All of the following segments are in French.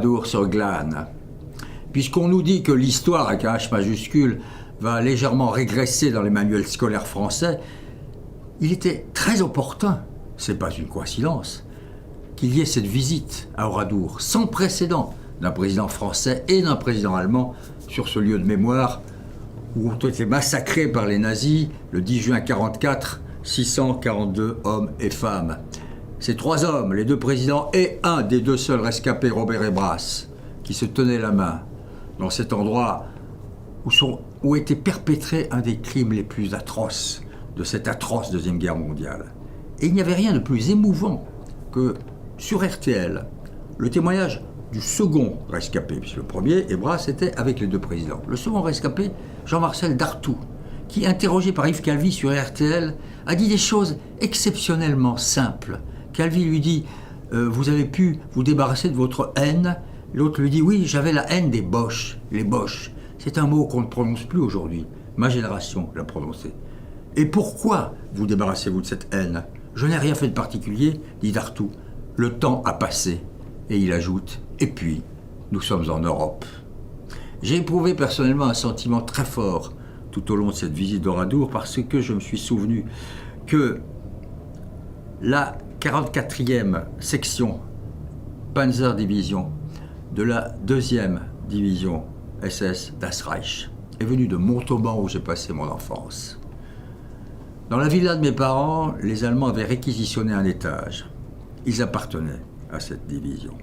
Oradour-sur-Glane. Puisqu'on nous dit que l'histoire, avec un H majuscule, va légèrement régresser dans les manuels scolaires français, il était très opportun, c'est pas une coïncidence, qu'il y ait cette visite à Oradour, sans précédent, d'un président français et d'un président allemand sur ce lieu de mémoire où ont été massacrés par les nazis le 10 juin 1944, 642 hommes et femmes. Ces 3 hommes, les 2 présidents et un des 2 seuls rescapés, Robert Hébras, qui se tenaient la main dans cet endroit où était perpétré un des crimes les plus atroces de cette atroce Deuxième Guerre mondiale. Et il n'y avait rien de plus émouvant que, sur RTL, le témoignage du second rescapé, puisque le premier, Hébras, était avec les 2 présidents. Le second rescapé, Jean-Marcel Dartout, qui, interrogé par Yves Calvi sur RTL, a dit des choses exceptionnellement simples. Calvi lui dit « Vous avez pu vous débarrasser de votre haine ?» L'autre lui dit « Oui, j'avais la haine des Boches. Les Boches, c'est un mot qu'on ne prononce plus aujourd'hui. Ma génération l'a prononcé. Et pourquoi vous débarrassez-vous de cette haine ? Je n'ai rien fait de particulier, dit Dartout. Le temps a passé. » Et il ajoute « Et puis, nous sommes en Europe. » J'ai éprouvé personnellement un sentiment très fort tout au long de cette visite d'Oradour parce que je me suis souvenu que la 44e section Panzer Division de la 2e division SS Das Reich est venue de Montauban où j'ai passé mon enfance. Dans la villa de mes parents, les Allemands avaient réquisitionné un étage. Ils appartenaient à cette division.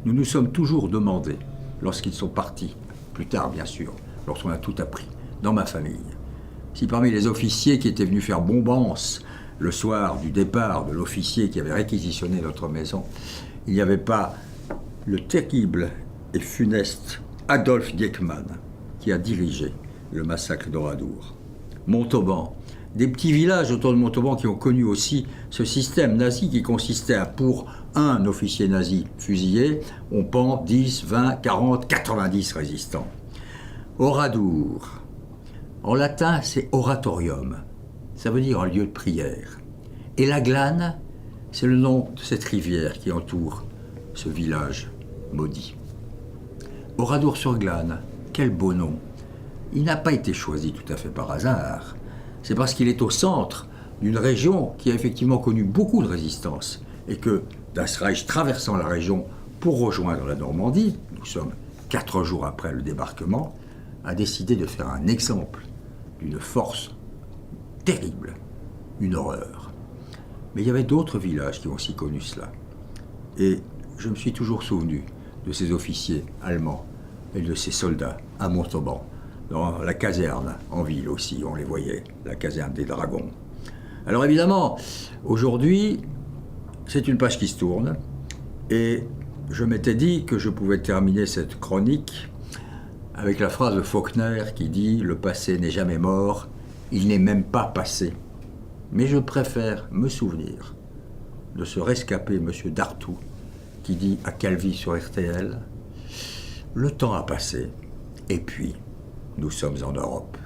Nous nous sommes toujours demandé, lorsqu'ils sont partis, plus tard bien sûr, lorsqu'on a tout appris, dans ma famille, si parmi les officiers qui étaient venus faire bombance le soir du départ de l'officier qui avait réquisitionné notre maison, il n'y avait pas le terrible et funeste Adolf Dieckmann qui a dirigé le massacre d'Oradour. Montauban, des petits villages autour de Montauban qui ont connu aussi ce système nazi qui consistait à, pour un officier nazi fusillé, on pend 10, 20, 40, 90 résistants. Oradour, en latin c'est oratorium, ça veut dire un lieu de prière. Et la Glane, c'est le nom de cette rivière qui entoure ce village maudit. Oradour-sur-Glane, quel beau nom. Il n'a pas été choisi tout à fait par hasard. C'est parce qu'il est au centre d'une région qui a effectivement connu beaucoup de résistance et que Das Reich, traversant la région pour rejoindre la Normandie, nous sommes 4 jours après le débarquement, a décidé de faire un exemple d'une force terrible, une horreur. Mais il y avait d'autres villages qui ont aussi connu cela. Et je me suis toujours souvenu de ces officiers allemands et de ces soldats à Montauban, dans la caserne, en ville aussi, on les voyait, la caserne des Dragons. Alors évidemment, aujourd'hui, c'est une page qui se tourne, et je m'étais dit que je pouvais terminer cette chronique avec la phrase de Faulkner qui dit « Le passé n'est jamais mort, il n'est même pas passé ». Mais je préfère me souvenir de ce rescapé, M. Dartout, qui dit à Calvi sur RTL « Le temps a passé, et puis... nous sommes en Europe. »